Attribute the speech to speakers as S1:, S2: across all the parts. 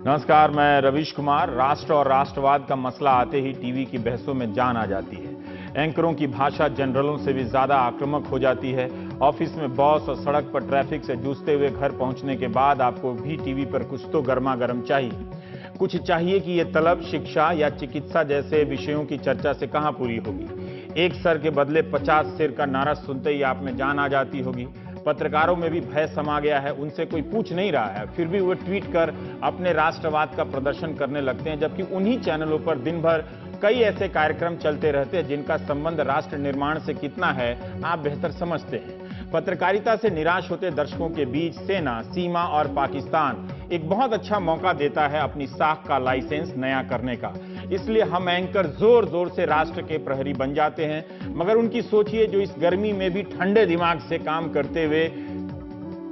S1: नमस्कार, मैं रवीश कुमार। राष्ट्र और राष्ट्रवाद का मसला आते ही टीवी की बहसों में जान आ जाती है। एंकरों की भाषा जनरलों से भी ज्यादा आक्रामक हो जाती है। ऑफिस में बॉस और सड़क पर ट्रैफिक से जूझते हुए घर पहुंचने के बाद आपको भी टीवी पर कुछ तो गर्मा गर्म चाहिए। कुछ चाहिए कि ये तलब शिक्षा या चिकित्सा जैसे विषयों की चर्चा से कहां पूरी होगी। एक सर के बदले 50 सिर का नारा सुनते ही आप में जान आ जाती होगी। पत्रकारों में भी भय समा गया है, उनसे कोई पूछ नहीं रहा है, फिर भी वो ट्वीट कर अपने राष्ट्रवाद का प्रदर्शन करने लगते हैं, जबकि उन्हीं चैनलों पर दिन भर कई ऐसे कार्यक्रम चलते रहते हैं जिनका संबंध राष्ट्र निर्माण से कितना है आप बेहतर समझते हैं। पत्रकारिता से निराश होते दर्शकों के बीच सेना, सीमा और पाकिस्तान एक बहुत अच्छा मौका देता है अपनी साख का लाइसेंस नया करने का। इसलिए हम एंकर जोर जोर से राष्ट्र के प्रहरी बन जाते हैं। मगर उनकी सोचिए, जो इस गर्मी में भी ठंडे दिमाग से काम करते हुए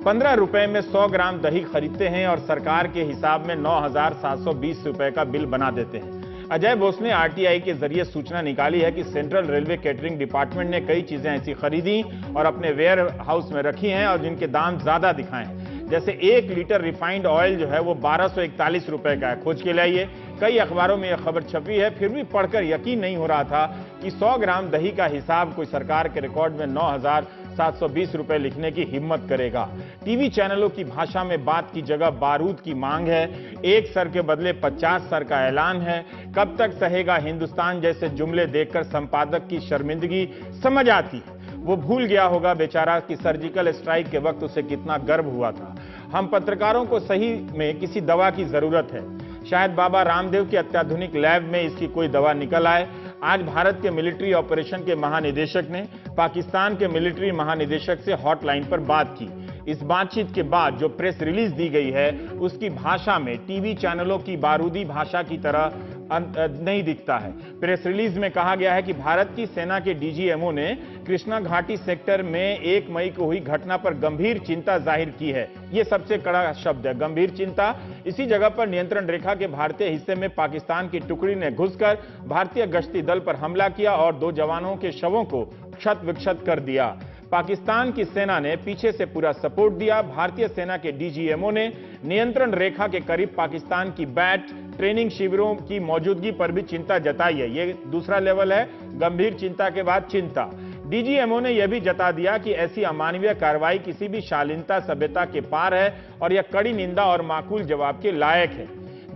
S1: 15 रुपए में 100 ग्राम दही खरीदते हैं और सरकार के हिसाब में 9,720 रुपए का बिल बना देते हैं। अजय बोस ने आरटीआई के जरिए सूचना निकाली है कि सेंट्रल रेलवे कैटरिंग डिपार्टमेंट ने कई चीजें ऐसी खरीदी और अपने वेयर हाउस में रखी हैं और जिनके दाम ज्यादा दिखाए हैं। जैसे 1 लीटर रिफाइंड ऑयल जो है वो 1241 रुपए का है। खोज के लाइए, कई अखबारों में यह खबर छपी है, फिर भी पढ़कर यकीन नहीं हो रहा था कि 100 ग्राम दही का हिसाब कोई सरकार के रिकॉर्ड में 9,720 रुपए लिखने की हिम्मत करेगा। टीवी चैनलों की भाषा में बात की जगह बारूद की मांग है। एक सर के बदले 50 सर का ऐलान है। कब तक सहेगा हिंदुस्तान जैसे जुमले देखकर संपादक की शर्मिंदगी समझ आती है। वो भूल गया होगा बेचारा कि सर्जिकल स्ट्राइक के वक्त उसे कितना गर्व हुआ था। हम पत्रकारों को सही में किसी दवा की जरूरत है। शायद बाबा रामदेव के अत्याधुनिक लैब में इसकी कोई दवा निकल आए। आज भारत के मिलिट्री ऑपरेशन के महानिदेशक ने पाकिस्तान के मिलिट्री महानिदेशक से हॉटलाइन पर बात की। इस बातचीत के बाद जो प्रेस रिलीज दी गई है उसकी भाषा में टीवी चैनलों की बारूदी भाषा की तरह नहीं दिखता है। प्रेस रिलीज में कहा गया है कि भारत की सेना के डीजीएमओ ने कृष्णा घाटी सेक्टर में 1 मई को हुई घटना पर गंभीर चिंता जाहिर की है। यह सबसे कड़ा शब्द है, गंभीर चिंता। इसी जगह पर नियंत्रण रेखा के भारतीय हिस्से में पाकिस्तान की टुकड़ी ने घुसकर भारतीय गश्ती दल पर हमला किया और 2 जवानों के शवों को क्षत विक्षत कर दिया। पाकिस्तान की सेना ने पीछे से पूरा सपोर्ट दिया। भारतीय सेना के डीजीएमओ ने नियंत्रण रेखा के करीब पाकिस्तान की बैट ट्रेनिंग शिविरों की मौजूदगी पर भी चिंता जताई है। यह दूसरा लेवल है, गंभीर चिंता के बाद चिंता। डीजीएमओ ने यह भी जता दिया कि ऐसी अमानवीय कार्रवाई किसी भी शालीनता सभ्यता के पार है और यह कड़ी निंदा और माकूल जवाब के लायक है।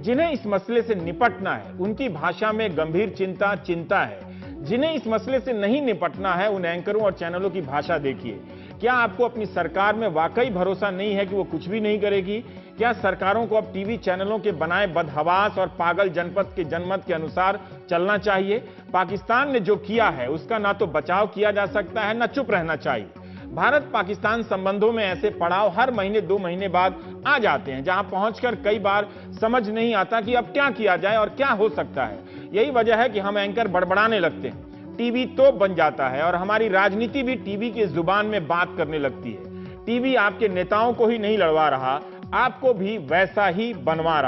S1: जिन्हें इस मसले से निपटना है उनकी भाषा में गंभीर चिंता चिंता है। जिन्हें इस मसले से नहीं निपटना है उन एंकरों और चैनलों की भाषा देखिए। क्या आपको अपनी सरकार में वाकई भरोसा नहीं है कि वो कुछ भी नहीं करेगी? क्या सरकारों को अब टीवी चैनलों के बनाए बदहवास और पागल जनपद के जनमत के अनुसार चलना चाहिए? पाकिस्तान ने जो किया है उसका ना तो बचाव किया जा सकता है, ना चुप रहना चाहिए। भारत पाकिस्तान संबंधों में ऐसे पड़ाव हर महीने 2 महीने बाद आ जाते हैं, जहां पहुंचकर कई बार समझ नहीं आता कि अब क्या किया जाए और क्या हो सकता है। यही वजह है कि हम एंकर बड़बड़ाने लगते हैं, टीवी तो बन जाता है और हमारी राजनीति भी टीवी की जुबान में बात करने लगती है। टीवी आपके नेताओं को ही नहीं लड़वा रहा, आपको भी वैसा ही बना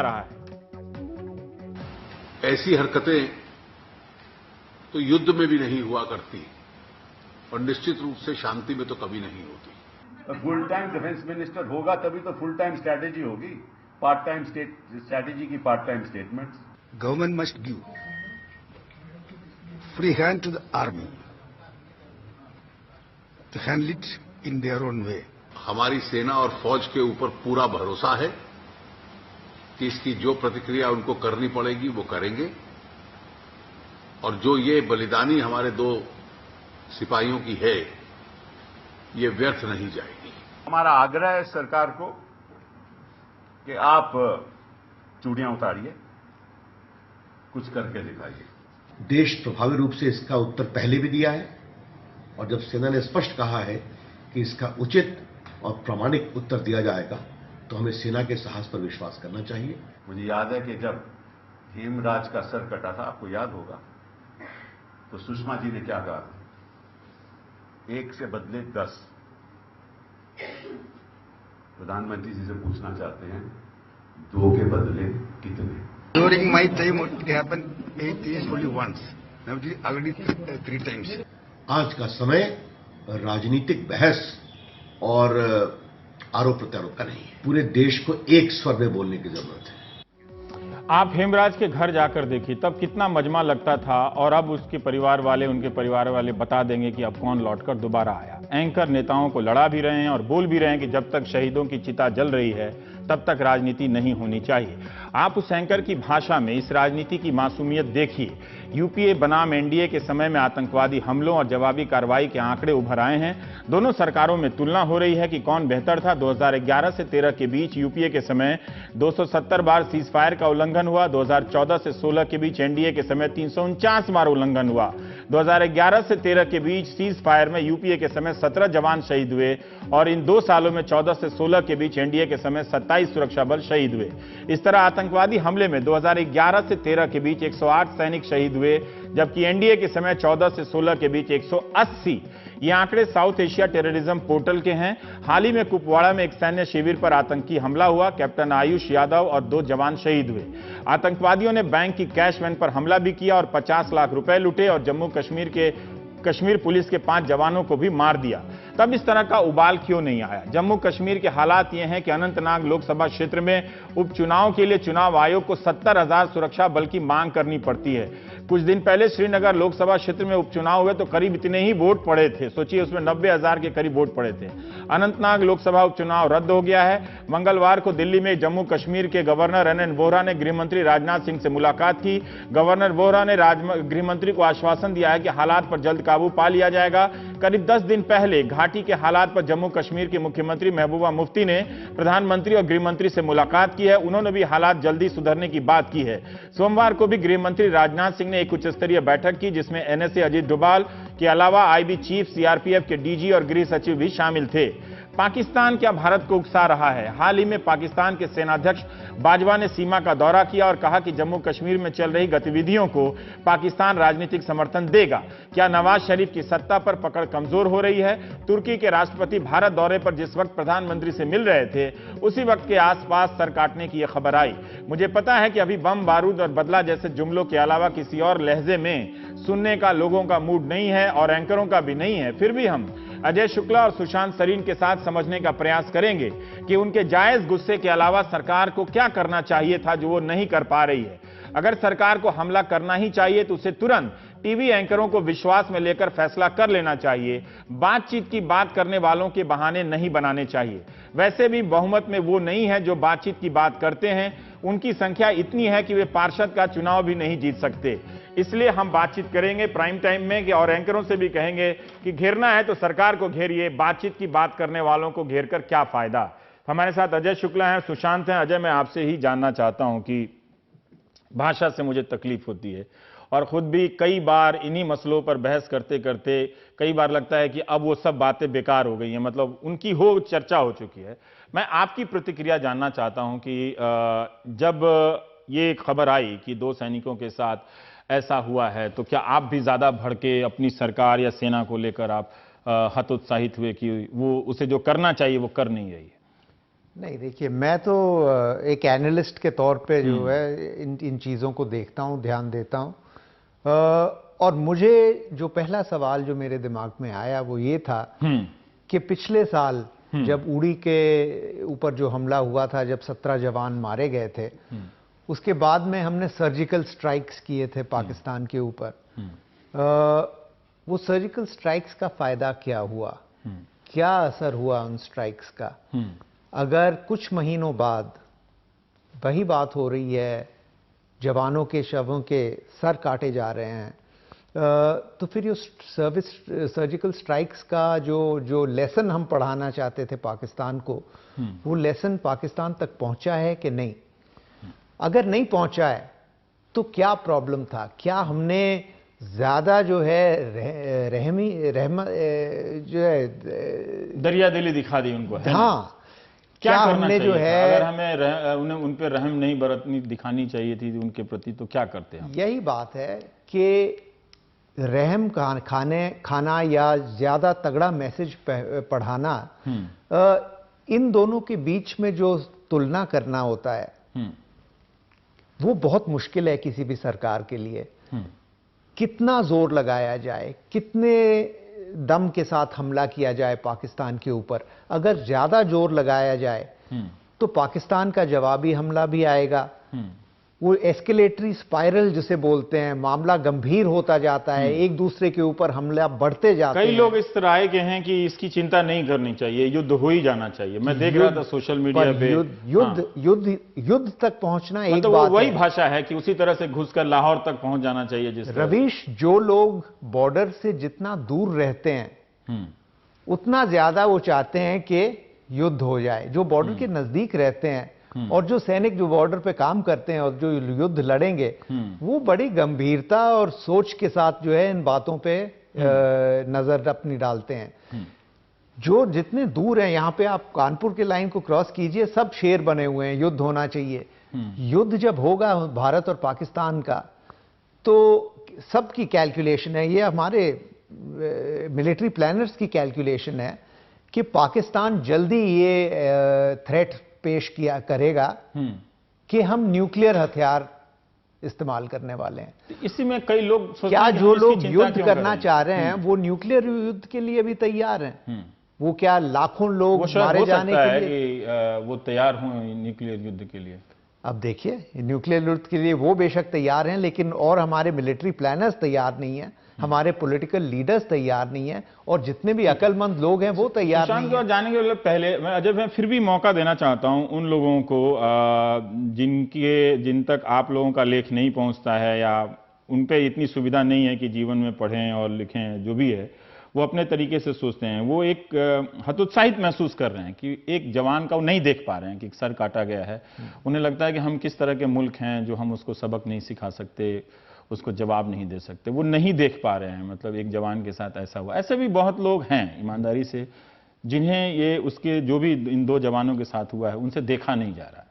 S1: रहा है।
S2: ऐसी हरकतें तो युद्ध में भी नहीं हुआ करती और निश्चित रूप से शांति में तो कभी नहीं होती।
S3: फुल टाइम डिफेंस मिनिस्टर होगा तभी तो फुल टाइम स्ट्रैटेजी होगी। पार्ट टाइम स्ट्रैटेजी की part time statements.
S4: Government must give free hand to the army to handle it in their own way.
S2: हमारी सेना और फौज के ऊपर पूरा भरोसा है कि इसकी जो प्रतिक्रिया उनको करनी पड़ेगी वो करेंगे और जो ये बलिदानी हमारे 2 सिपाहियों की है ये व्यर्थ नहीं जाएगी।
S3: हमारा आग्रह है सरकार को कि आप चूड़ियां उतारिए, कुछ करके दिखाइए।
S5: देश प्रभावी रूप से इसका उत्तर पहले भी दिया है और जब सेना ने स्पष्ट कहा है कि इसका उचित और प्रामाणिक उत्तर दिया जाएगा तो हमें सेना के साहस पर विश्वास करना चाहिए।
S3: मुझे याद है कि जब हेमराज का सर कटा था, आपको याद होगा, तो सुषमा जी ने क्या कहा था? 1 से बदले 10। प्रधानमंत्री जी से पूछना चाहते हैं 2 के बदले कितने?
S4: During my time, it happened 8 years only once. Now it is already 3 times.
S5: आज का समय राजनीतिक बहस और आरोप प्रत्यारोप का नहीं है। पूरे देश को एक स्वर में बोलने की जरूरत है।
S1: आप हेमराज के घर जाकर देखिए, तब कितना मजमा लगता था, और अब उसके परिवार वाले, उनके परिवार वाले बता देंगे कि अब कौन लौटकर दोबारा आया। एंकर नेताओं को लड़ा भी रहे हैं और बोल भी रहे हैं कि जब तक शहीदों की चिता जल रही है तब तक राजनीति नहीं होनी चाहिए। आप उस एंकर की भाषा में इस राजनीति की मासूमियत देखिए। यूपीए बनाम एनडीए के समय में आतंकवादी हमलों और जवाबी कार्रवाई के आंकड़े उभर आए हैं। दोनों सरकारों में तुलना हो रही है कि कौन बेहतर था। 2011 से 13 के बीच यूपीए के समय 270 बार सीज फायर का उल्लंघन हुआ। 2014 से 16 के बीच एनडीए के समय 349 बार उल्लंघन हुआ। 2011 से 13 के बीच सीज फायर में यूपीए के समय 17 जवान शहीद हुए, और इन 2 सालों में 14 से 16 के बीच एनडीए के समय 27 सुरक्षा बल शहीद हुए। इस तरह आतंकवादी हमले में 2011 से 13 के बीच 108 सैनिक शहीद हुए, जबकि एनडीए के समय 14 से 16 के बीच 180। ये आंकड़े साउथ एशिया टेररिज्म पोर्टल के हैं। हाल ही में कुपवाड़ा में एक सैन्य शिविर पर आतंकी हमला हुआ। कैप्टन आयुष यादव और 2 जवान शहीद हुए। आतंकवादियों ने बैंक की कैश वैन पर हमला भी किया और 50 लाख रुपए लूटे, और जम्मू कश्मीर पुलिस के 5 जवानों को भी मार दिया। तब इस तरह का उबाल क्यों नहीं आया? जम्मू कश्मीर के हालात ये हैं कि अनंतनाग लोकसभा क्षेत्र में उपचुनाव के लिए चुनाव आयोग को 70,000 सुरक्षा बल की मांग करनी पड़ती है। कुछ दिन पहले श्रीनगर लोकसभा क्षेत्र में उपचुनाव हुए तो करीब इतने ही वोट पड़े थे। सोचिए, उसमें 90,000 के करीब वोट पड़े थे। अनंतनाग लोकसभा उपचुनाव रद्द हो गया है। मंगलवार को दिल्ली में जम्मू कश्मीर के गवर्नर एनएन वोहरा ने गृहमंत्री राजनाथ सिंह से मुलाकात की। गवर्नर वोहरा ने गृहमंत्री को आश्वासन दिया है कि हालात पर जल्द काबू पा लिया जाएगा। करीब 10 दिन पहले घाटी के हालात पर जम्मू कश्मीर के मुख्यमंत्री महबूबा मुफ्ती ने प्रधानमंत्री और गृहमंत्री से मुलाकात की है। उन्होंने भी हालात जल्दी सुधरने की बात की है। सोमवार को भी गृहमंत्री राजनाथ सिंह ने एक उच्च स्तरीय बैठक की, जिसमें एनएसए अजीत डोभाल के अलावा आईबी चीफ, सीआरपीएफ के डीजी और गृह सचिव भी शामिल थे। पाकिस्तान क्या भारत को उकसा रहा है? हाल ही में पाकिस्तान के सेनाध्यक्ष बाजवा ने सीमा का दौरा किया और कहा कि जम्मू कश्मीर में चल रही गतिविधियों को पाकिस्तान राजनीतिक समर्थन देगा। क्या नवाज शरीफ की सत्ता पर पकड़ कमजोर हो रही है? तुर्की के राष्ट्रपति भारत दौरे पर जिस वक्त प्रधानमंत्री से मिल रहे थे, उसी वक्त के आसपास सर काटने की यह खबर आई। मुझे पता है कि अभी बम, बारूद और बदला जैसे जुमलों के अलावा किसी और लहजे में सुनने का लोगों का मूड नहीं है और एंकरों का भी नहीं है। फिर भी हम अजय शुक्ला और सुशांत सरीन के साथ समझने का प्रयास करेंगे कि उनके जायज गुस्से के अलावा सरकार को क्या करना चाहिए था जो वो नहीं कर पा रही है। अगर सरकार को हमला करना ही चाहिए तो उसे तुरंत टीवी एंकरों को विश्वास में लेकर फैसला कर लेना चाहिए। बातचीत की बात करने वालों के बहाने नहीं बनाने चाहिए। वैसे भी बहुमत में वो नहीं है जो बातचीत की बात करते हैं। उनकी संख्या इतनी है कि वे पार्षद का चुनाव भी नहीं जीत सकते। इसलिए हम बातचीत करेंगे प्राइम टाइम में, और एंकरों से भी कहेंगे कि घेरना है तो सरकार को घेरिए, बातचीत की बात करने वालों को घेर कर क्या फायदा। हमारे साथ अजय शुक्ला हैं, सुशांत हैं। अजय, मैं आपसे ही जानना चाहता हूं कि भाषा से मुझे तकलीफ होती है और खुद भी कई बार इन्हीं मसलों पर बहस करते करते कई बार लगता है कि अब वो सब बातें बेकार हो गई हैं, मतलब उनकी चर्चा हो चुकी है। मैं आपकी प्रतिक्रिया जानना चाहता हूं कि जब ये खबर आई कि 2 सैनिकों के साथ ऐसा हुआ है, तो क्या आप भी ज्यादा भड़के अपनी सरकार या सेना को लेकर आप हतोत्साहित हुए कि वो उसे जो करना चाहिए वो कर नहीं रही है?
S6: नहीं, देखिए, मैं तो एक एनालिस्ट के तौर पे जो है इन चीज़ों को देखता हूँ, ध्यान देता हूँ। और मुझे जो पहला सवाल जो मेरे दिमाग में आया वो ये था कि पिछले साल जब उड़ी के ऊपर जो हमला हुआ था, जब 17 जवान मारे गए थे, उसके बाद में हमने सर्जिकल स्ट्राइक्स किए थे पाकिस्तान के ऊपर। वो सर्जिकल स्ट्राइक्स का फायदा क्या हुआ? क्या असर हुआ उन स्ट्राइक्स का? अगर कुछ महीनों बाद वही बात हो रही है, जवानों के शवों के सर काटे जा रहे हैं, तो फिर ये सर्जिकल स्ट्राइक्स का जो लेसन हम पढ़ाना चाहते थे पाकिस्तान को, वो लेसन पाकिस्तान तक पहुंचा है कि नहीं? अगर नहीं पहुंचा है तो क्या प्रॉब्लम था? क्या हमने ज्यादा जो है जो है
S1: दरिया दिली दिखा दी उनको?
S6: हाँ,
S1: क्या हमने जो है, अगर हमें उन्हें उन पर रहम नहीं बरतनी दिखानी चाहिए थी उनके प्रति, तो क्या करते हैं?
S6: यही बात है कि रहम खाना या ज्यादा तगड़ा मैसेज पढ़ाना, इन दोनों के बीच में जो तुलना करना होता है वो बहुत मुश्किल है किसी भी सरकार के लिए। कितना जोर लगाया जाए, कितने दम के साथ हमला किया जाए पाकिस्तान के ऊपर? अगर ज्यादा जोर लगाया जाए तो पाकिस्तान का जवाबी हमला भी आएगा, वो एस्केलेटरी स्पाइरल जिसे बोलते हैं, मामला गंभीर होता जाता है, एक दूसरे के ऊपर हमला बढ़ते जाते हैं।
S1: कई लोग इस तरह के हैं कि इसकी चिंता नहीं करनी चाहिए, युद्ध हो ही जाना चाहिए। मैं देख रहा था सोशल मीडिया पे
S6: युद्ध तक पहुंचना एक
S1: मतलब
S6: बात
S1: वही
S6: है।
S1: भाषा है कि उसी तरह से घुसकर लाहौर तक पहुंच जाना चाहिए। जिस तरह
S6: रवीश, जो लोग बॉर्डर से जितना दूर रहते हैं उतना ज्यादा वो चाहते हैं कि युद्ध हो जाए। जो बॉर्डर के नजदीक रहते हैं और जो सैनिक जो बॉर्डर पे काम करते हैं और जो युद्ध लड़ेंगे, वो बड़ी गंभीरता और सोच के साथ जो है इन बातों पे नजर अपनी डालते हैं। जो जितने दूर हैं, यहां पे आप कानपुर के लाइन को क्रॉस कीजिए, सब शेर बने हुए हैं, युद्ध होना चाहिए। युद्ध जब होगा भारत और पाकिस्तान का, तो सबकी कैलकुलेशन है, ये हमारे मिलिट्री प्लानर्स की कैलकुलेशन है कि पाकिस्तान जल्दी ये थ्रेट पेश किया करेगा कि हम न्यूक्लियर हथियार इस्तेमाल करने वाले हैं।
S1: इसी में कई लोग सोचते
S6: क्या
S1: हैं कि
S6: जो
S1: हम इसकी
S6: लोग
S1: चिंता
S6: युद्ध
S1: क्यों
S6: करना
S1: करें?
S6: चाह रहे हैं वो न्यूक्लियर युद्ध के लिए भी तैयार हैं। वो क्या लाखों लोग
S1: वो शायद
S6: मारे
S1: हो
S6: जाने
S1: सकता
S6: के
S1: है
S6: लिए?
S1: कि वो तैयार हों न्यूक्लियर युद्ध के लिए।
S6: अब देखिए, न्यूक्लियर युद्ध के लिए वो बेशक तैयार हैं, लेकिन और हमारे मिलिट्री प्लानर्स तैयार नहीं है, हमारे पॉलिटिकल लीडर्स तैयार नहीं है, और जितने भी अकलमंद लोग हैं वो तैयार नहीं है।
S1: जाने के पहले मैं अजय, मैं फिर भी मौका देना चाहता हूं उन लोगों को जिन तक आप लोगों का लेख नहीं पहुंचता है, या उन पे इतनी सुविधा नहीं है कि जीवन में पढ़ें और लिखें, जो भी है वो अपने तरीके से सोचते हैं। वो एक हतोत्साहित महसूस कर रहे हैं कि एक जवान का वो नहीं देख पा रहे हैं कि सर काटा गया है। उन्हें लगता है कि हम किस तरह के मुल्क हैं जो हम उसको सबक नहीं सिखा सकते, उसको जवाब नहीं दे सकते। वो नहीं देख पा रहे हैं, मतलब एक जवान के साथ ऐसा हुआ। ऐसे भी बहुत लोग हैं ईमानदारी से, जिन्हें ये उसके जो भी इन दो जवानों के साथ हुआ है उनसे देखा नहीं जा रहा है।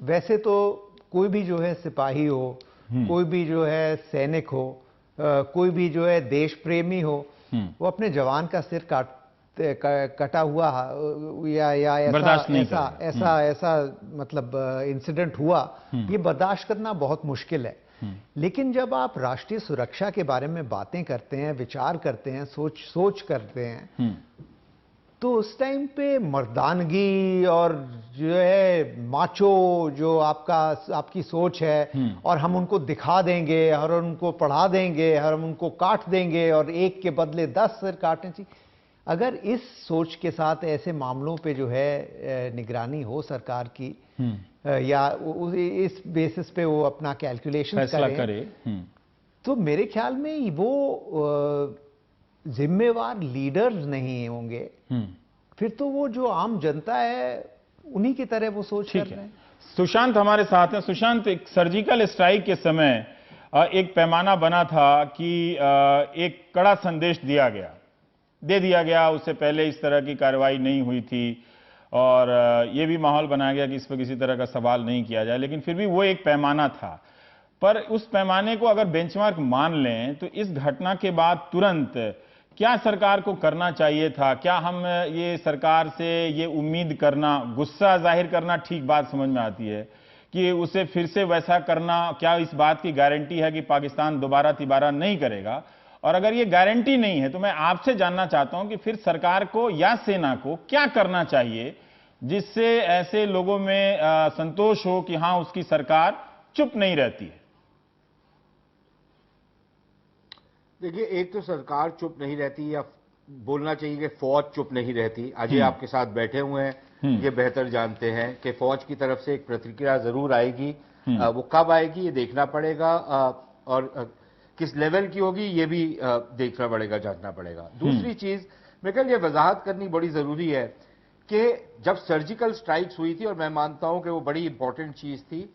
S6: वैसे तो कोई भी जो है सिपाही हो, कोई भी जो है सैनिक हो, कोई भी जो है देश प्रेमी हो, वो अपने जवान का सिर कटा हुआ या ऐसा मतलब इंसिडेंट हुआ, ये बर्दाश्त करना बहुत मुश्किल है। लेकिन जब आप राष्ट्रीय सुरक्षा के बारे में बातें करते हैं, विचार करते हैं, सोच करते हैं, तो उस टाइम पे मर्दानगी और जो है माचो जो आपकी सोच है, और हम उनको दिखा देंगे और उनको पढ़ा देंगे और हम उनको काट देंगे और एक के बदले 10 सिर काटने चाहिए। अगर इस सोच के साथ ऐसे मामलों पे जो है निगरानी हो सरकार की, या इस बेसिस पे वो अपना कैलकुलेशन करे, तो मेरे ख्याल में वो जिम्मेवार लीडर्स नहीं होंगे। फिर तो वो जो आम जनता है उन्हीं की तरह वो सोच कर रहे हैं।
S1: सुशांत हमारे साथ हैं। सुशांत, एक सर्जिकल स्ट्राइक के समय एक पैमाना बना था कि एक कड़ा संदेश दे दिया गया। उससे पहले इस तरह की कार्रवाई नहीं हुई थी और ये भी माहौल बनाया गया कि इस पर किसी तरह का सवाल नहीं किया जाए, लेकिन फिर भी वो एक पैमाना था। पर उस पैमाने को अगर बेंचमार्क मान लें तो इस घटना के बाद तुरंत क्या सरकार को करना चाहिए था? क्या हम ये सरकार से ये उम्मीद करना, गुस्सा जाहिर करना ठीक बात समझ में आती है कि उसे फिर से वैसा करना, क्या इस बात की गारंटी है कि पाकिस्तान दोबारा तिबारा नहीं करेगा? और अगर ये गारंटी नहीं है तो मैं आपसे जानना चाहता हूं कि फिर सरकार को या सेना को क्या करना चाहिए जिससे ऐसे लोगों में संतोष हो कि हां उसकी सरकार चुप नहीं रहती है।
S7: देखिए, एक तो सरकार चुप नहीं रहती, या बोलना चाहिए कि फौज चुप नहीं रहती। अजय आपके साथ बैठे हुए हैं, ये बेहतर जानते हैं कि फौज की तरफ से एक प्रतिक्रिया जरूर आएगी। वो कब आएगी ये देखना पड़ेगा, और किस लेवल की होगी ये भी देखना पड़ेगा, जांचना पड़ेगा। दूसरी चीज मैं कल ये वजाहत करनी बड़ी जरूरी है कि जब सर्जिकल स्ट्राइक्स हुई थी, और मैं मानता हूं कि वो बड़ी इंपॉर्टेंट चीज थी,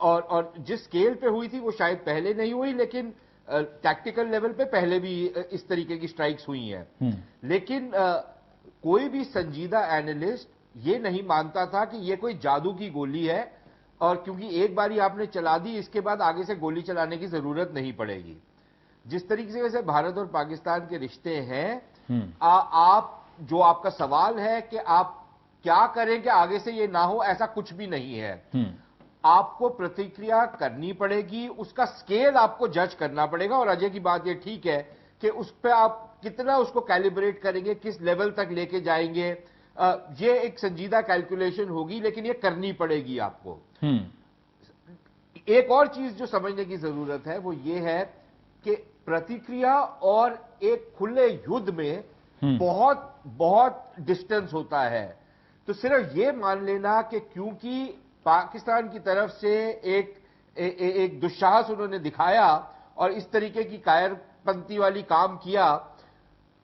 S7: और जिस स्केल पे हुई थी वो शायद पहले नहीं हुई, लेकिन टैक्टिकल लेवल पे पहले भी इस तरीके की स्ट्राइक्स हुई हैं। लेकिन कोई भी संजीदा एनालिस्ट ये नहीं मानता था कि ये कोई जादू की गोली है, और क्योंकि एक बारी आपने चला दी इसके बाद आगे से गोली चलाने की जरूरत नहीं पड़ेगी। जिस तरीके से भारत और पाकिस्तान के रिश्ते हैं, आप जो आपका सवाल है कि आप क्या करें कि आगे से ये ना हो, ऐसा कुछ भी नहीं है। आपको प्रतिक्रिया करनी पड़ेगी, उसका स्केल आपको जज करना पड़ेगा। और अजय की बात ये ठीक है कि उस पर आप कितना उसको कैलिब्रेट करेंगे, किस लेवल तक लेके जाएंगे, ये एक संजीदा कैलकुलेशन होगी, लेकिन ये करनी पड़ेगी आपको। एक और चीज जो समझने की जरूरत है वो ये है कि प्रतिक्रिया और एक खुले युद्ध में बहुत बहुत डिस्टेंस होता है। तो सिर्फ ये मान लेना कि क्योंकि पाकिस्तान की तरफ से एक दुस्साहस उन्होंने दिखाया और इस तरीके की कायरपंती वाली काम किया,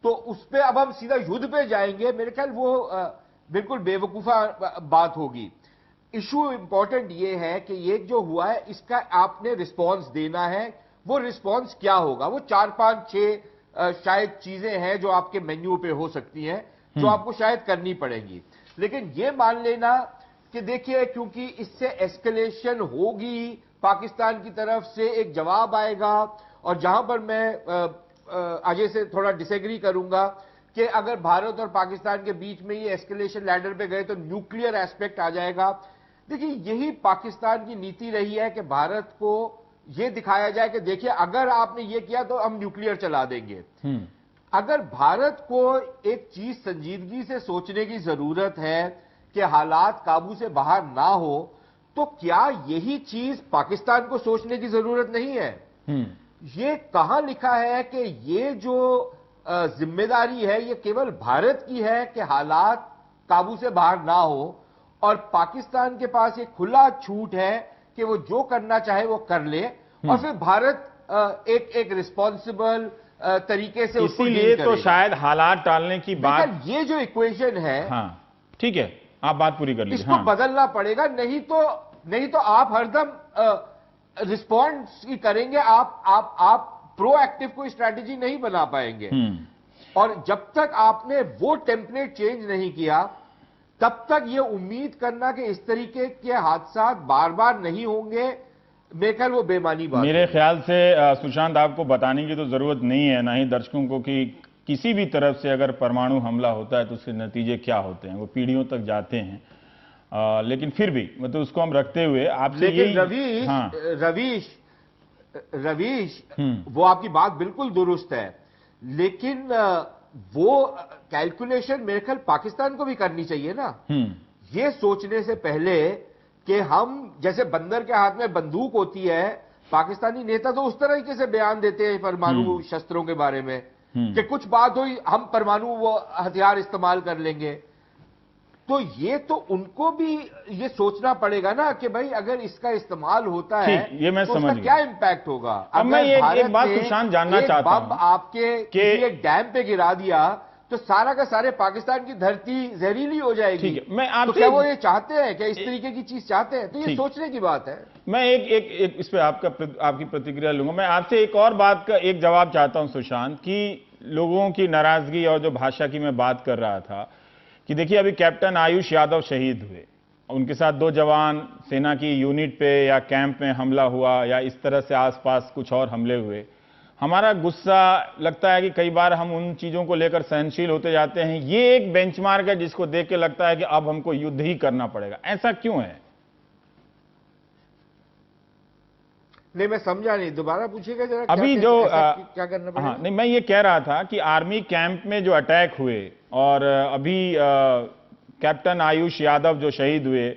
S7: तो उस पे अब हम सीधा युद्ध पे जाएंगे, मेरे ख्याल वो बिल्कुल बेवकूफा बात होगी। इशू इंपॉर्टेंट ये है कि ये जो हुआ है इसका आपने रिस्पांस देना है। वो रिस्पांस क्या होगा? वो 4, 5, 6 शायद चीजें हैं जो आपके मेन्यू पे हो सकती हैं, जो आपको शायद करनी पड़ेंगी। लेकिन ये मान लेना कि देखिए क्योंकि इससे एस्केलेशन होगी, पाकिस्तान की तरफ से एक जवाब आएगा, और जहां पर मैं अजय से थोड़ा डिसएग्री करूंगा कि अगर भारत और पाकिस्तान के बीच में ये एस्केलेशन लैडर पे गए तो न्यूक्लियर एस्पेक्ट आ जाएगा। देखिए यही पाकिस्तान की नीति रही है कि भारत को ये दिखाया जाए कि देखिए अगर आपने ये किया तो हम न्यूक्लियर चला देंगे। अगर भारत को एक चीज संजीदगी से सोचने की जरूरत है कि हालात काबू से बाहर ना हो, तो क्या यही चीज पाकिस्तान को सोचने की जरूरत नहीं है? ये कहां लिखा है कि ये जो जिम्मेदारी है ये केवल भारत की है कि हालात काबू से बाहर ना हो, और पाकिस्तान के पास एक खुला छूट है कि वो जो करना चाहे वो कर ले, और फिर भारत एक रिस्पॉन्सिबल तरीके से उसको डील
S1: इसीलिए तो
S7: करेगा।
S1: शायद हालात टालने की बात,
S7: ये जो इक्वेशन है,
S1: हाँ ठीक है, आप बात पूरी कर लीजिए।
S7: इसको बदलना पड़ेगा, नहीं तो आप हरदम रिस्पॉन्स ही करेंगे, आप प्रोएक्टिव कोई स्ट्रैटेजी नहीं बना पाएंगे। और जब तक आपने वो टेम्पलेट चेंज नहीं किया, तब तक ये उम्मीद करना कि इस तरीके के हादसा बार बार नहीं होंगे, मेरे ख्याल वो बेमानी बात।
S1: मेरे ख्याल से सुशांत आपको बताने की तो जरूरत नहीं है, ना ही दर्शकों को, कि किसी भी तरफ से अगर परमाणु हमला होता है तो उसके नतीजे क्या होते हैं, वो पीढ़ियों तक जाते हैं। लेकिन फिर भी मतलब उसको हम रखते हुए आपसे
S7: लेकिन
S1: यही,
S7: रवीश वो आपकी बात बिल्कुल दुरुस्त है, लेकिन वो कैलकुलेशन मेरे ख्याल पाकिस्तान को भी करनी चाहिए ना। ये सोचने से पहले कि हम जैसे बंदर के हाथ में बंदूक होती है, पाकिस्तानी नेता तो उस तरीके से बयान देते हैं परमाणु शस्त्रों के बारे में कि कुछ बात हुई हम परमाणु वो हथियार इस्तेमाल कर लेंगे। तो ये तो उनको भी ये सोचना पड़ेगा ना कि भाई अगर इसका इस्तेमाल होता है
S1: ये मैं
S7: तो
S1: समझ
S7: उसका क्या इंपैक्ट होगा।
S1: अब मैं एक बात सुशांत जानना चाहता हूं,
S7: आपके किसी एक डैम पे गिरा दिया तो सारा का सारे पाकिस्तान की धरती जहरीली हो जाएगी।
S1: ठीक है, मैं
S7: तो क्या वो ये चाहते हैं, क्या इस तरीके की चीज चाहते हैं? तो ये सोचने की बात है।
S1: मैं एक इस पे आपकी प्रतिक्रिया लूंगा। मैं आपसे एक और बात का एक जवाब चाहता हूं सुशांत, कि लोगों की नाराजगी और जो भाषा की मैं बात कर रहा था, कि देखिए अभी कैप्टन आयुष यादव शहीद हुए, उनके साथ 2 जवान, सेना की यूनिट पे या कैंप में हमला हुआ, या इस तरह से आसपास कुछ और हमले हुए। हमारा गुस्सा लगता है कि कई बार हम उन चीजों को लेकर सहनशील होते जाते हैं। ये एक बेंचमार्क है जिसको देख के लगता है कि अब हमको युद्ध ही करना पड़ेगा। ऐसा क्यों है?
S7: नहीं, मैं समझा नहीं, दोबारा पूछिएगा जरा।
S1: अभी
S7: क्या करना पड़ेगा?
S1: हाँ, नहीं, मैं ये कह रहा था कि आर्मी कैंप में जो अटैक हुए और अभी कैप्टन आयुष यादव जो शहीद हुए,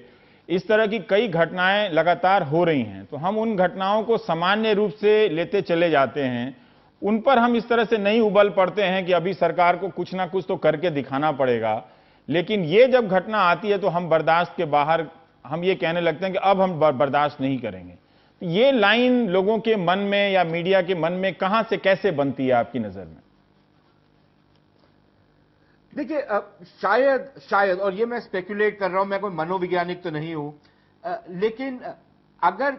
S1: इस तरह की कई घटनाएं लगातार हो रही हैं। तो हम उन घटनाओं को सामान्य रूप से लेते चले जाते हैं, उन पर हम इस तरह से नहीं उबल पड़ते हैं कि अभी सरकार को कुछ ना कुछ तो करके दिखाना पड़ेगा। लेकिन ये जब घटना आती है तो हम बर्दाश्त के बाहर, हम ये कहने लगते हैं कि अब हम बर्दाश्त नहीं करेंगे। ये लाइन लोगों के मन में या मीडिया के मन में कहां से कैसे बनती है आपकी नजर में?
S7: देखिए शायद, और ये मैं स्पेकुलेट कर रहा हूं, मैं कोई मनोवैज्ञानिक तो नहीं हूं, लेकिन अगर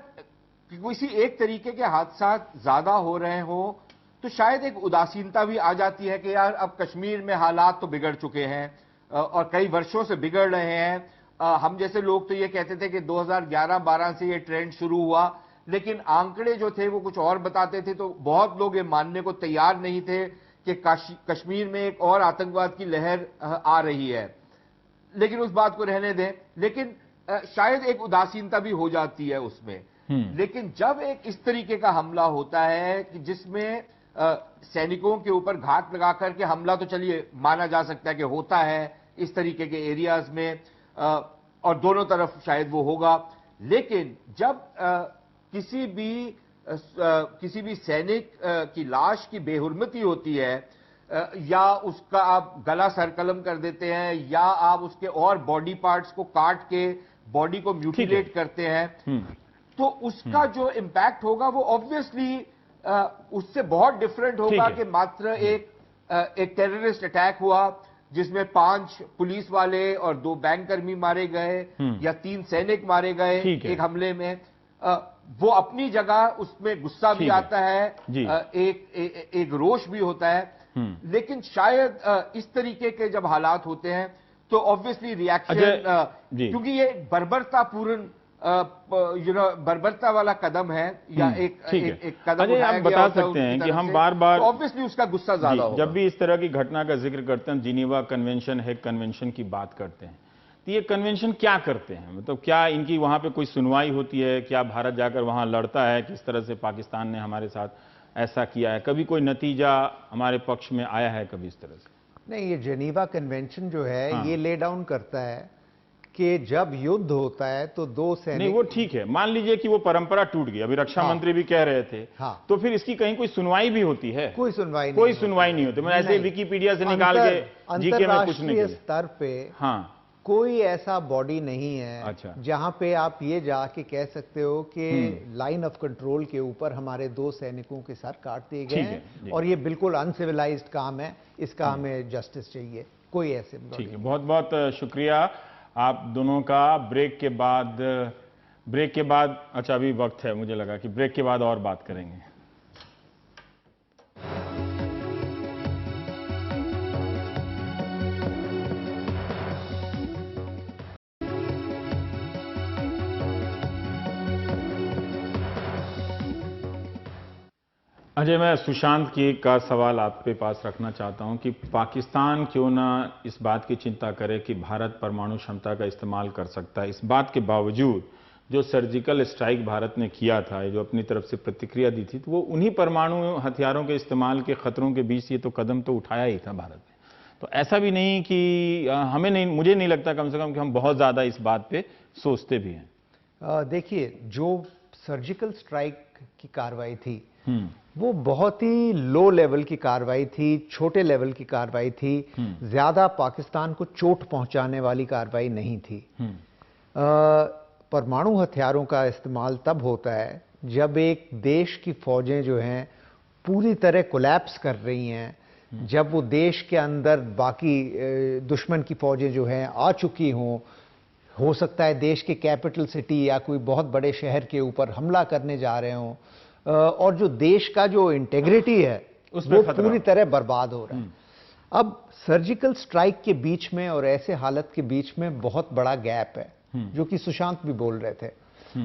S7: किसी एक तरीके के हादसा ज्यादा हो रहे हो तो शायद एक उदासीनता भी आ जाती है कि यार अब कश्मीर में हालात तो बिगड़ चुके हैं और कई वर्षों से बिगड़ रहे हैं। हम जैसे लोग तो ये कहते थे कि 2011-12 से ये ट्रेंड शुरू हुआ, लेकिन आंकड़े जो थे वो कुछ और बताते थे, तो बहुत लोग ये मानने को तैयार नहीं थे कि कश्मीर में एक और आतंकवाद की लहर आ रही है। लेकिन उस बात को रहने दें, लेकिन शायद एक उदासीनता भी हो जाती है उसमें। लेकिन जब एक इस तरीके का हमला होता है कि जिसमें सैनिकों के ऊपर घात लगा करके हमला, तो चलिए माना जा सकता है कि होता है, इस तरीके के एरियाज में, और दोनों तरफ शायद वो होगा। लेकिन जब किसी भी सैनिक की लाश की बेहुरमती होती है, या उसका आप गला सरकलम कर देते हैं, या आप उसके और बॉडी पार्ट्स को काट के बॉडी को म्यूटिलेट करते हैं, तो उसका जो इंपैक्ट होगा वो ऑब्वियसली उससे बहुत डिफरेंट होगा कि मात्र एक टेररिस्ट अटैक हुआ जिसमें 5 पुलिस वाले और 2 बैंककर्मी मारे गए, या 3 सैनिक मारे गए एक हमले में। वो अपनी जगह उसमें गुस्सा भी आता है, एक रोष भी होता है, लेकिन शायद इस तरीके के जब हालात होते हैं तो ऑब्वियसली रिएक्शन, क्योंकि ये बर्बरतापूर्ण बर्बरता वाला कदम है, या एक कदम
S1: आप बता सकते हैं कि हम बार-बार
S7: ऑब्वियसली उसका गुस्सा ज्यादा होगा।
S1: जब भी इस तरह की घटना का जिक्र करते हैं, जिनीवा कन्वेंशन, हेग कन्वेंशन की बात करते हैं, तो ये कन्वेंशन क्या करते हैं? मतलब क्या इनकी वहां पे कोई सुनवाई होती है? क्या भारत जाकर वहां लड़ता है? किस तरह से पाकिस्तान ने हमारे साथ ऐसा किया है? कभी कोई नतीजा हमारे पक्ष में आया है कभी इस तरह से?
S6: नहीं, ये जेनीवा कन्वेंशन जो है ये ले डाउन करता है कि जब युद्ध होता है तो 2 सैनिक,
S1: नहीं वो ठीक है, मान लीजिए कि वो परंपरा टूट गई, अभी रक्षा मंत्री भी कह रहे थे, तो फिर इसकी कहीं कोई सुनवाई भी होती है?
S6: कोई सुनवाई
S1: नहीं होती। मैं ऐसे विकिपीडिया से निकाल के जीके में कुछ नहीं,
S6: स्तर पे कोई ऐसा बॉडी नहीं है जहां पे आप ये जाके कह सकते हो कि लाइन ऑफ कंट्रोल के ऊपर हमारे 2 सैनिकों के सर काट दिए गए हैं और ये बिल्कुल अनसिविलाइज्ड काम है, इसका हमें जस्टिस चाहिए। कोई ऐसे
S1: ठीक है, बहुत बहुत शुक्रिया आप दोनों का। ब्रेक के बाद अच्छा अभी वक्त है, मुझे लगा कि ब्रेक के बाद और बात करेंगे। अजय, मैं सुशांत का सवाल आपके पास रखना चाहता हूं कि पाकिस्तान क्यों ना इस बात की चिंता करे कि भारत परमाणु क्षमता का इस्तेमाल कर सकता है, इस बात के बावजूद जो सर्जिकल स्ट्राइक भारत ने किया था, जो अपनी तरफ से प्रतिक्रिया दी थी, तो वो उन्हीं परमाणु हथियारों के इस्तेमाल के खतरों के बीच ये तो कदम तो उठाया ही था भारत ने। तो ऐसा भी नहीं कि मुझे नहीं लगता कम से कम कि हम बहुत ज्यादा इस बात पे सोचते भी हैं।
S6: देखिए, जो सर्जिकल स्ट्राइक की कार्रवाई थी वो बहुत ही लो लेवल की कार्रवाई थी, छोटे लेवल की कार्रवाई थी, ज्यादा पाकिस्तान को चोट पहुंचाने वाली कार्रवाई नहीं थी। परमाणु हथियारों का इस्तेमाल तब होता है जब एक देश की फौजें जो हैं पूरी तरह कोलैप्स कर रही हैं, जब वो देश के अंदर बाकी दुश्मन की फौजें जो हैं आ चुकी हों, हो सकता है देश के कैपिटल सिटी या कोई बहुत बड़े शहर के ऊपर हमला करने जा रहे हों, और जो देश का जो इंटेग्रिटी है वो पूरी तरह बर्बाद हो रहा है। अब सर्जिकल स्ट्राइक के बीच में और ऐसे हालत के बीच में बहुत बड़ा गैप है, जो कि सुशांत भी बोल रहे थे,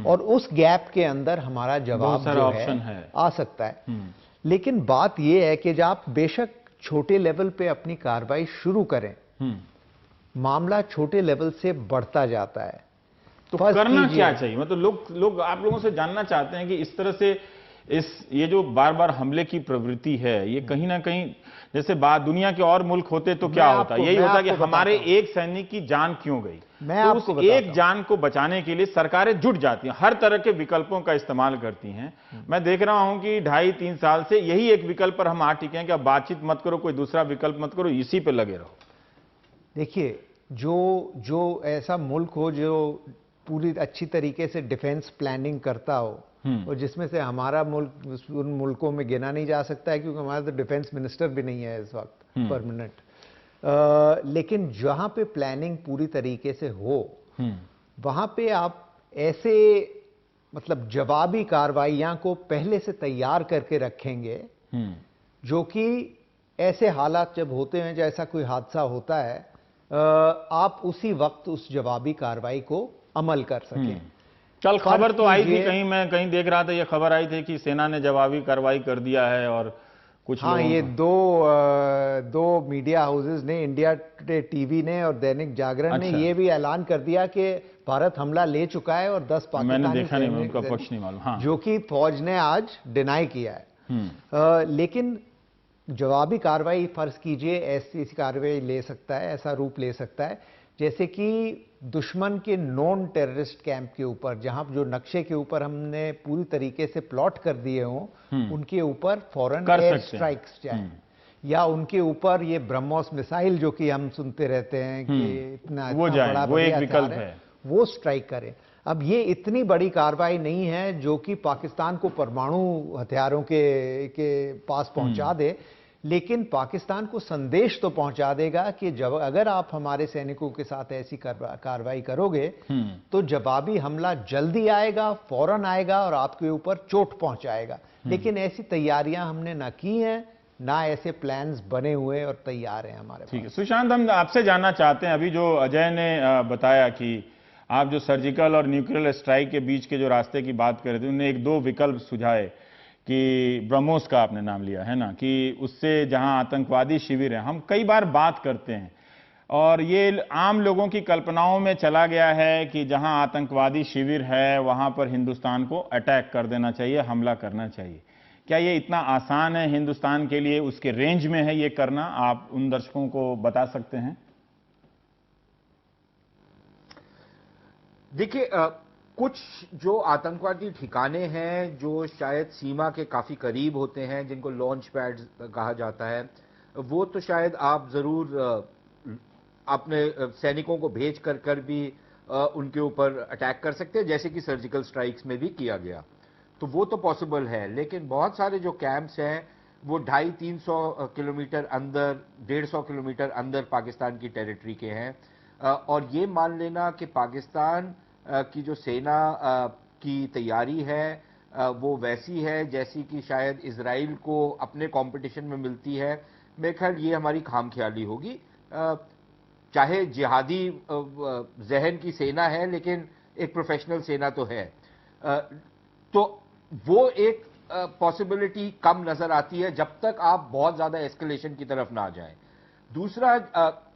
S6: और उस गैप के अंदर हमारा जवाब जो है आ सकता है। लेकिन बात यह है कि जब आप बेशक छोटे लेवल पे अपनी कार्रवाई शुरू करें, मामला छोटे लेवल से बढ़ता जाता है।
S1: तो करना क्या चाहिए? मतलब लोग आप लोगों से जानना चाहते हैं कि इस तरह से ये जो बार बार हमले की प्रवृत्ति है, ये कहीं ना कहीं, जैसे दुनिया के और मुल्क होते तो क्या होता? यही होता कि हमारे एक सैनिक की जान क्यों गई, तो उस एक जान को बचाने के लिए सरकारें जुट जाती हैं, हर तरह के विकल्पों का इस्तेमाल करती हैं। मैं देख रहा हूं कि 2.5-3 साल से यही एक विकल्प पर हम आ टिके हैं कि अब बातचीत मत करो, कोई दूसरा विकल्प मत करो, इसी पे लगे रहो।
S6: देखिए, जो ऐसा मुल्क हो जो पूरी अच्छी तरीके से डिफेंस प्लानिंग करता हो, और जिसमें से हमारा मुल्क उन मुल्कों में गिना नहीं जा सकता है, क्योंकि हमारा तो डिफेंस मिनिस्टर भी नहीं है इस वक्त परमानेंट। लेकिन जहां पे प्लानिंग पूरी तरीके से हो, वहां पे आप ऐसे मतलब जवाबी कार्रवाइयां को पहले से तैयार करके रखेंगे, जो कि ऐसे हालात जब होते हैं, जैसा कोई हादसा होता है, आप उसी वक्त उस जवाबी कार्रवाई को अमल कर सकें।
S1: कल खबर तो आई थी, मैं कहीं देख रहा था, ये खबर आई थी कि सेना ने जवाबी कार्रवाई कर दिया है, और कुछ
S6: ये दो मीडिया हाउसेस ने, इंडिया टुडे टीवी ने और दैनिक जागरण ने ये भी ऐलान कर दिया कि भारत हमला ले चुका है, और 10 पाकिस्तानी,
S1: मैंने देखा नहीं, उनका पक्ष नहीं मालूम,
S6: जो कि फौज ने आज डिनाई किया है। लेकिन जवाबी कार्रवाई फर्ज कीजिए ऐसी कार्रवाई ले सकता है, ऐसा रूप ले सकता है जैसे कि दुश्मन के नॉन टेररिस्ट कैंप के ऊपर, जहां जो नक्शे के ऊपर हमने पूरी तरीके से प्लॉट कर दिए हों, उनके ऊपर फौरन एयर स्ट्राइक्स जाए, या उनके ऊपर ये ब्रह्मोस मिसाइल जो कि हम सुनते रहते हैं कि इतना बड़ा
S1: वो एक विकल्प है,
S6: वो स्ट्राइक करें। अब ये इतनी बड़ी कार्रवाई नहीं है जो कि पाकिस्तान को परमाणु हथियारों के पास पहुंचा दे, लेकिन पाकिस्तान को संदेश तो पहुंचा देगा कि जब अगर आप हमारे सैनिकों के साथ ऐसी कार्रवाई करोगे तो जवाबी हमला जल्दी आएगा, फौरन आएगा और आपके ऊपर चोट पहुंचाएगा। लेकिन ऐसी तैयारियां हमने ना की हैं, ना ऐसे प्लान्स बने हुए और तैयार हैं हमारे पास।
S1: ठीक है सुशांत, हम आपसे जानना चाहते हैं, अभी जो अजय ने बताया कि आप जो सर्जिकल और न्यूक्लियर स्ट्राइक के बीच के जो रास्ते की बात कर रहे थे, उन्होंने एक दो विकल्प सुझाए कि ब्रह्मोस का आपने नाम लिया है ना, कि उससे जहां आतंकवादी शिविर है, हम कई बार बात करते हैं और ये आम लोगों की कल्पनाओं में चला गया है कि जहां आतंकवादी शिविर है वहां पर हिंदुस्तान को अटैक कर देना चाहिए, हमला करना चाहिए। क्या ये इतना आसान है हिंदुस्तान के लिए, उसके रेंज में है ये करना? आप उन दर्शकों को बता सकते हैं?
S7: देखिए, कुछ जो आतंकवादी ठिकाने हैं जो शायद सीमा के काफी करीब होते हैं, जिनको लॉन्च पैड कहा जाता है, वो तो शायद आप जरूर अपने सैनिकों को भेज कर भी उनके ऊपर अटैक कर सकते हैं, जैसे कि सर्जिकल स्ट्राइक्स में भी किया गया, तो वो तो पॉसिबल है। लेकिन बहुत सारे जो कैंप्स हैं वो 250-300 किलोमीटर अंदर, 150 किलोमीटर अंदर पाकिस्तान की टेरिटरी के हैं, और ये मान लेना कि पाकिस्तान की जो सेना की तैयारी है वो वैसी है जैसी कि शायद इजराइल को अपने कंपटीशन में मिलती है, मेरे ख्याल ये हमारी खामख्याली होगी। चाहे जिहादी जहन की सेना है लेकिन एक प्रोफेशनल सेना तो है, तो वो एक पॉसिबिलिटी कम नजर आती है जब तक आप बहुत ज्यादा एस्केलेशन की तरफ ना जाएं। दूसरा,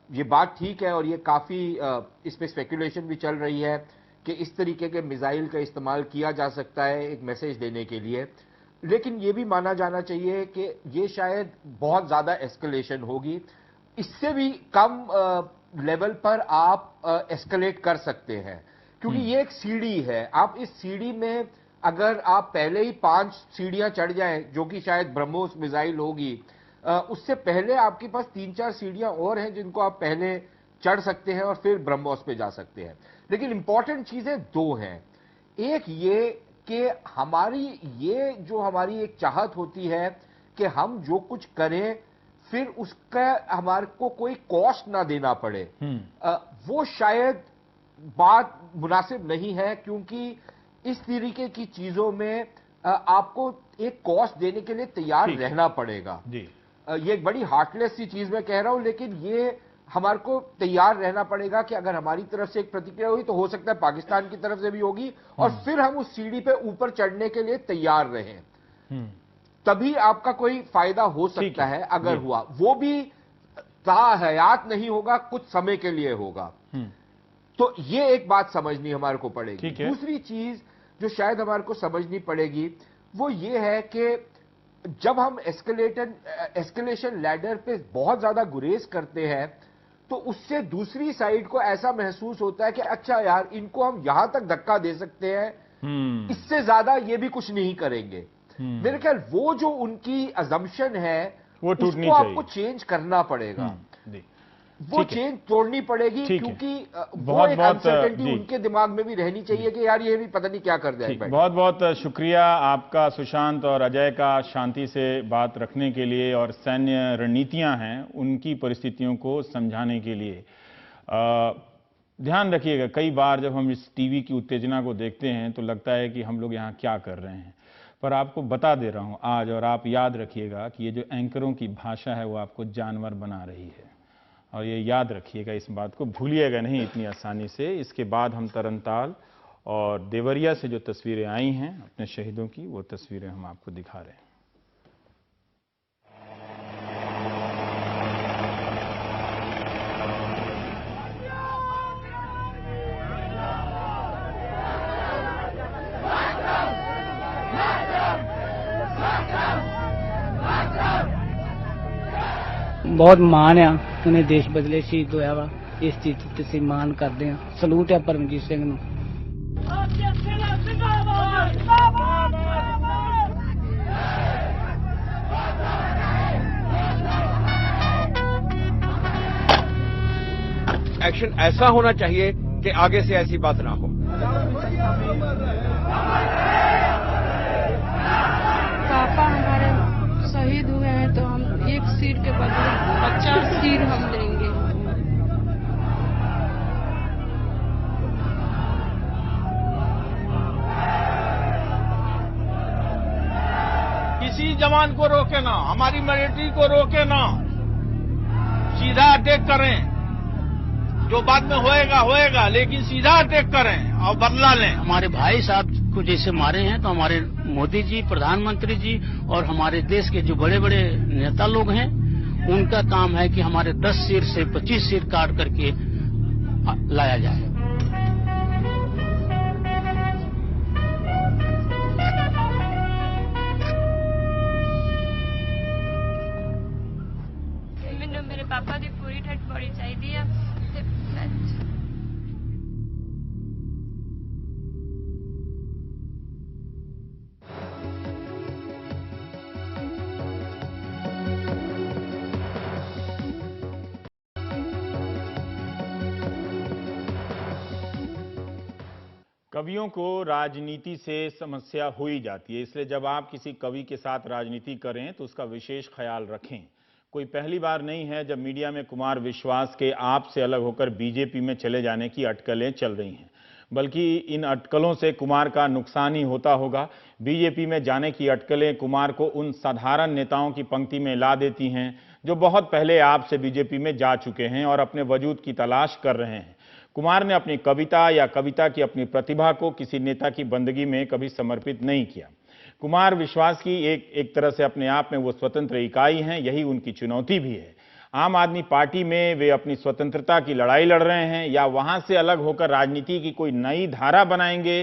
S7: ये बात ठीक है और ये काफी इस पे स्पेकुलेशन भी चल रही है कि इस तरीके के मिसाइल का इस्तेमाल किया जा सकता है एक मैसेज देने के लिए, लेकिन ये भी माना जाना चाहिए कि ये शायद बहुत ज्यादा एस्केलेशन होगी। इससे भी कम लेवल पर आप एस्केलेट कर सकते हैं, क्योंकि ये एक सीढ़ी है। आप इस सीढ़ी में अगर आप पहले ही 5 सीढ़ियां चढ़ जाएं, जो कि शायद ब्रह्मोस मिसाइल होगी, उससे पहले आपके पास 3-4 सीढ़ियां और हैं जिनको आप पहले चढ़ सकते हैं और फिर ब्रह्मोस पे जा सकते हैं। लेकिन इंपॉर्टेंट चीजें दो हैं। एक ये कि हमारी एक चाहत होती है कि हम जो कुछ करें फिर उसका हमारे को कोई कॉस्ट ना देना पड़े, वो शायद बात मुनासिब नहीं है, क्योंकि इस तरीके की चीजों में आपको एक कॉस्ट देने के लिए तैयार रहना पड़ेगा। ये एक बड़ी हार्टलेस सी चीज मैं कह रहा हूं, लेकिन ये हमारे को तैयार रहना पड़ेगा कि अगर हमारी तरफ से एक प्रतिक्रिया हुई तो हो सकता है पाकिस्तान की तरफ से भी होगी, और फिर हम उस सीढ़ी पे ऊपर चढ़ने के लिए तैयार रहें, तभी आपका कोई फायदा हो सकता है। अगर हुआ वो भी ताहयात नहीं होगा, कुछ समय के लिए होगा। तो ये एक बात समझनी हमारे को पड़ेगी। दूसरी चीज जो शायद हमारे को समझनी पड़ेगी वो ये है कि जब हम एस्केलेशन लैडर पे बहुत ज्यादा गुरेज करते हैं तो उससे दूसरी साइड को ऐसा महसूस होता है कि अच्छा यार, इनको हम यहां तक धक्का दे सकते हैं, इससे ज्यादा ये भी कुछ नहीं करेंगे। मेरे ख्याल वो जो उनकी अजम्पशन है वो उसको आपको चेंज करना पड़ेगा, वो चेंज तोड़नी पड़ेगी, क्योंकि वो एक अनसर्टेनिटी उनके दिमाग में भी रहनी चाहिए कि यार ये भी पता नहीं क्या कर जाएगा।
S1: बहुत बहुत शुक्रिया आपका सुशांत और अजय का शांति से बात रखने के लिए और सैन्य रणनीतियां हैं उनकी परिस्थितियों को समझाने के लिए। ध्यान रखिएगा, कई बार जब हम इस टीवी की उत्तेजना को देखते हैं तो लगता है कि हम लोग यहाँ क्या कर रहे हैं, पर आपको बता दे रहा हूँ आज, और आप याद रखिएगा कि ये जो एंकरों की भाषा है वो आपको जानवर बना रही है, और ये याद रखिएगा, इस बात को भूलिएगा नहीं इतनी आसानी से। इसके बाद हम तरनताल और देवरिया से जो तस्वीरें आई हैं अपने शहीदों की, वो तस्वीरें हम आपको दिखा रहे हैं।
S8: ਬਹੁਤ ਮਾਣ ਆ ਉਹਨੇ ਦੇਸ਼ ਬਦਲੇ ਸ਼ਹੀਦ ਹੋਇਆ ਵਾ ਇਸ ਚੀਜ਼ ਤੇ ਅਸੀਂ ਮਾਣ ਕਰਦੇ ਆ ਸਲੂਟ ਆ ਪਰਮਜੀਤ ਸਿੰਘ ਨੂੰ
S9: एक्शन ऐसा होना चाहिए कि आगे से ऐसी बात ना हो।
S10: पापा हमारे शहीद हुए हैं तो हम एक सीट के बदले 50 सीट हम देंगे।
S9: किसी जवान को रोके ना, हमारी मिलिट्री को रोके ना, सीधा अटैक करें। जो बाद में होएगा होएगा, लेकिन सीधा अटैक करें और बदला लें।
S8: हमारे भाई साहब को जैसे मारे हैं तो हमारे मोदी जी, प्रधानमंत्री जी और हमारे देश के जो बड़े बड़े नेता लोग हैं उनका काम है कि हमारे 10 सीट से 25 सीट काट करके लाया जाए।
S10: मेरे पापा की पूरी ठट बड़ी चाहिए।
S1: कवियों को राजनीति से समस्या हो ही जाती है, इसलिए जब आप किसी कवि के साथ राजनीति करें तो उसका विशेष ख्याल रखें। कोई पहली बार नहीं है जब मीडिया में कुमार विश्वास के आप से अलग होकर बीजेपी में चले जाने की अटकलें चल रही हैं, बल्कि इन अटकलों से कुमार का नुकसान ही होता होगा। बीजेपी में जाने की अटकलें कुमार को उन साधारण नेताओं की पंक्ति में ला देती हैं जो बहुत पहले आपसे बीजेपी में जा चुके हैं और अपने वजूद की तलाश कर रहे हैं। कुमार ने अपनी कविता या कविता की अपनी प्रतिभा को किसी नेता की बंदगी में कभी समर्पित नहीं किया। कुमार विश्वास की एक तरह से अपने आप में वो स्वतंत्र इकाई हैं, यही उनकी चुनौती भी है। आम आदमी पार्टी में वे अपनी स्वतंत्रता की लड़ाई लड़ रहे हैं या वहां से अलग होकर राजनीति की कोई नई धारा बनाएंगे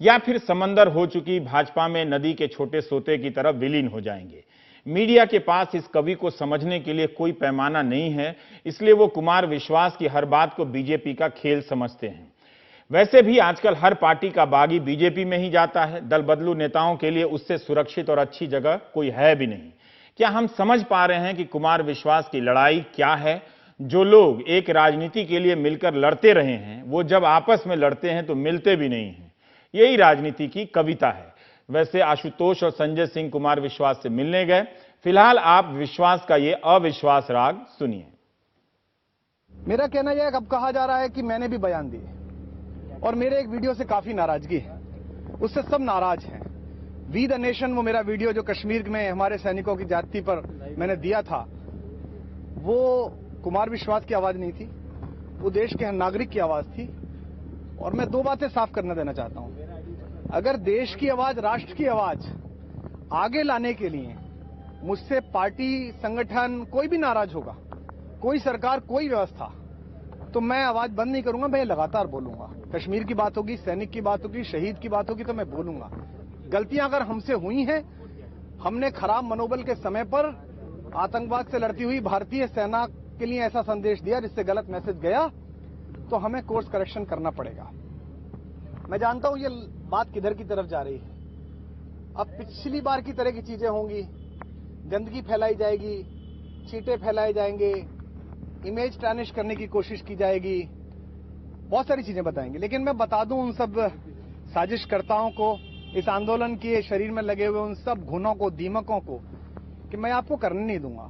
S1: या फिर समंदर हो चुकी भाजपा में नदी के छोटे सोते की तरफ विलीन हो जाएंगे। मीडिया के पास इस कवि को समझने के लिए कोई पैमाना नहीं है, इसलिए वो कुमार विश्वास की हर बात को बीजेपी का खेल समझते हैं। वैसे भी आजकल हर पार्टी का बागी बीजेपी में ही जाता है। दल बदलू नेताओं के लिए उससे सुरक्षित और अच्छी जगह कोई है भी नहीं। क्या हम समझ पा रहे हैं कि कुमार विश्वास की लड़ाई क्या है? जो लोग एक राजनीति के लिए मिलकर लड़ते रहे हैं वो जब आपस में लड़ते हैं तो मिलते भी नहीं हैं। यही राजनीति की कविता है। वैसे आशुतोष और संजय सिंह कुमार विश्वास से मिलने गए। फिलहाल आप विश्वास का ये अविश्वास राग सुनिए।
S11: मेरा कहना यह अब कहा जा रहा है कि मैंने भी बयान दिए और मेरे एक वीडियो से काफी नाराजगी है, उससे सब नाराज हैं। वी द नेशन, वो मेरा वीडियो जो कश्मीर में हमारे सैनिकों की जाति पर मैंने दिया था, वो कुमार विश्वास की आवाज नहीं थी, वो देश के हर नागरिक की आवाज थी। और मैं दो बातें साफ करना देना चाहता हूं। अगर देश की आवाज, राष्ट्र की आवाज आगे लाने के लिए मुझसे पार्टी, संगठन, कोई भी नाराज होगा, कोई सरकार, कोई व्यवस्था, तो मैं आवाज बंद नहीं करूंगा, मैं लगातार बोलूंगा। कश्मीर की बात होगी, सैनिक की बात होगी, शहीद की बात होगी तो मैं बोलूंगा। गलतियां अगर हमसे हुई हैं, हमने खराब मनोबल के समय पर आतंकवाद से लड़ती हुई भारतीय सेना के लिए ऐसा संदेश दिया जिससे गलत मैसेज गया, तो हमें कोर्स करेक्शन करना पड़ेगा। मैं जानता हूं ये बात किधर की तरफ जा रही है। अब पिछली बार की तरह की चीजें होंगी, गंदगी फैलाई जाएगी, चीटे फैलाए जाएंगे, इमेज टैनिश करने की कोशिश की जाएगी, बहुत सारी चीजें बताएंगे। लेकिन मैं बता दूं उन सब साजिशकर्ताओं को, इस आंदोलन के शरीर में लगे हुए उन सब घुनों को, दीमकों को, कि मैं आपको करने नहीं दूंगा।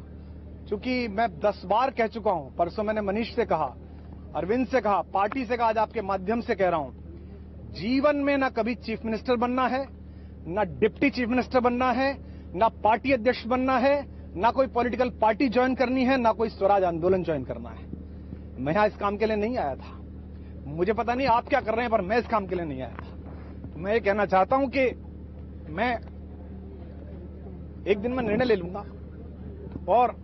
S11: क्योंकि मैं 10 बार कह चुका हूं। परसों मैंने मनीष से कहा, अरविंद से कहा, पार्टी से कहा, आज आपके माध्यम से कह रहा हूं, जीवन में ना कभी चीफ मिनिस्टर बनना है, ना डिप्टी चीफ मिनिस्टर बनना है, ना पार्टी अध्यक्ष बनना है, ना कोई पॉलिटिकल पार्टी ज्वाइन करनी है, ना कोई स्वराज आंदोलन ज्वाइन करना है। मैं यहां इस काम के लिए नहीं आया था। मुझे पता नहीं आप क्या कर रहे हैं, पर मैं इस काम के लिए नहीं आया था। तो मैं ये कहना चाहता हूं कि मैं एक दिन में निर्णय ले लूंगा और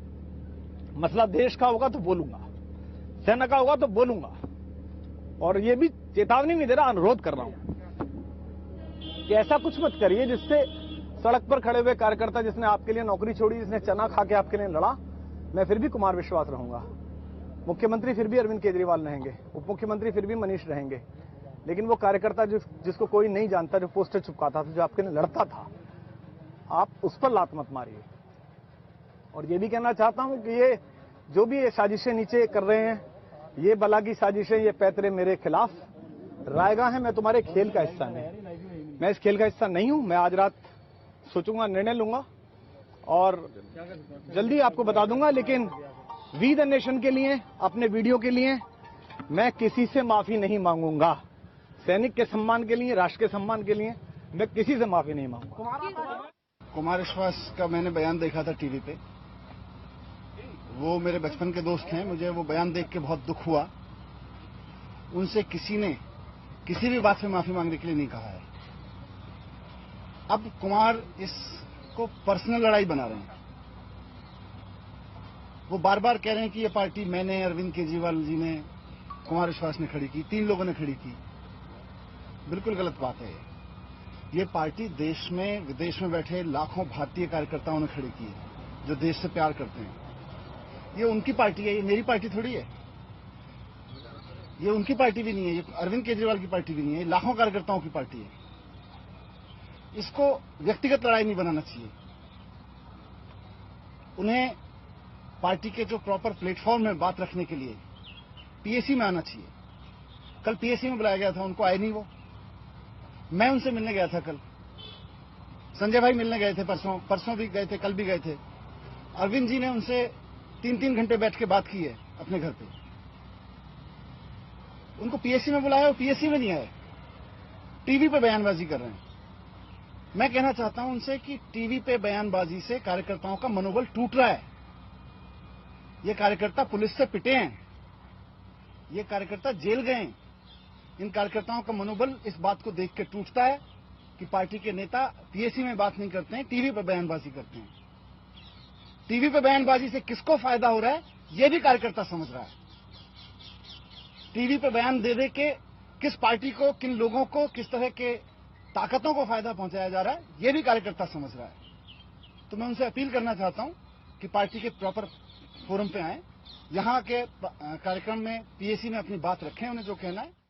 S11: मसला देश का होगा तो बोलूंगा, सेना का होगा तो बोलूंगा। और ये भी चेतावनी नहीं दे रहा, अनुरोध कर रहा हूं कि ऐसा कुछ मत करिए जिससे सड़क पर खड़े हुए कार्यकर्ता, जिसने आपके लिए नौकरी छोड़ी, जिसने चना खा के आपके लिए लड़ा, मैं फिर भी कुमार विश्वास रहूंगा, मुख्यमंत्री फिर भी अरविंद केजरीवाल रहेंगे, उप मुख्यमंत्री फिर भी मनीष रहेंगे। लेकिन वो कार्यकर्ता जिसको कोई नहीं जानता, जो पोस्टर चिपकाता था, जो आपके लिए लड़ता था, आप उस पर लात मत मारिए। और ये भी कहना चाहता हूं कि ये जो भी ये साजिशें नीचे कर रहे हैं, ये बला की साजिशें, ये पैतरे मेरे खिलाफ रायगा है। मैं तुम्हारे खेल का हिस्सा नहीं, मैं इस खेल का हिस्सा नहीं हूं। मैं आज रात सोचूंगा, निर्णय लूंगा और जल्दी आपको बता दूंगा। लेकिन वी द नेशन के लिए, अपने वीडियो के लिए मैं किसी से माफी नहीं मांगूंगा। सैनिक के सम्मान के लिए, राष्ट्र के सम्मान के लिए मैं किसी से माफी नहीं मांगूंगा।
S12: कुमार विश्वास का मैंने बयान देखा था टीवी पे। वो मेरे बचपन के दोस्त हैं, मुझे वो बयान देख के बहुत दुख हुआ। उनसे किसी ने किसी भी बात पे माफी मांगने के लिए नहीं कहा है। अब कुमार इसको पर्सनल लड़ाई बना रहे हैं। वो बार बार कह रहे हैं कि ये पार्टी मैंने, अरविंद केजरीवाल जी ने, कुमार विश्वास ने खड़ी की, 3 लोगों ने खड़ी की। बिल्कुल गलत बात है। ये पार्टी देश में, विदेश में बैठे लाखों भारतीय कार्यकर्ताओं ने खड़ी की है, जो देश से प्यार करते हैं। ये उनकी पार्टी है, ये मेरी पार्टी थोड़ी है। ये उनकी पार्टी भी नहीं है, ये अरविंद केजरीवाल की पार्टी भी नहीं है, ये लाखों कार्यकर्ताओं की पार्टी है। इसको व्यक्तिगत लड़ाई नहीं बनाना चाहिए। उन्हें पार्टी के जो प्रॉपर प्लेटफॉर्म में बात रखने के लिए पीएसी में आना चाहिए। कल पीएसी में बुलाया गया था, उनको आए नहीं वो। मैं उनसे मिलने गया था कल, संजय भाई मिलने गए थे, परसों भी गए थे, कल भी गए थे। अरविंद जी ने उनसे 3-3 घंटे बैठ के बात की है अपने घर पे। उनको पीएससी में बुलाया, वो पीएससी में नहीं आए, टीवी पे बयानबाजी कर रहे हैं। मैं कहना चाहता हूं उनसे कि टीवी पे बयानबाजी से कार्यकर्ताओं का मनोबल टूट रहा है। ये कार्यकर्ता पुलिस से पिटे हैं, ये कार्यकर्ता जेल गए हैं। इन कार्यकर्ताओं का मनोबल इस बात को देख के टूटता है कि पार्टी के नेता पीएससी में बात नहीं करते हैं, टीवी पे बयानबाजी करते हैं। टीवी पे बयानबाजी से किसको फायदा हो रहा है, ये भी कार्यकर्ता समझ रहा है। टीवी पे बयान दे के किस पार्टी को, किन लोगों को, किस तरह के ताकतों को फायदा पहुंचाया जा रहा है, ये भी कार्यकर्ता समझ रहा है। तो मैं उनसे अपील करना चाहता हूं कि पार्टी के प्रॉपर फोरम पे आए, यहां के कार्यक्रम में पीएससी में अपनी बात रखें, उन्हें जो कहना है।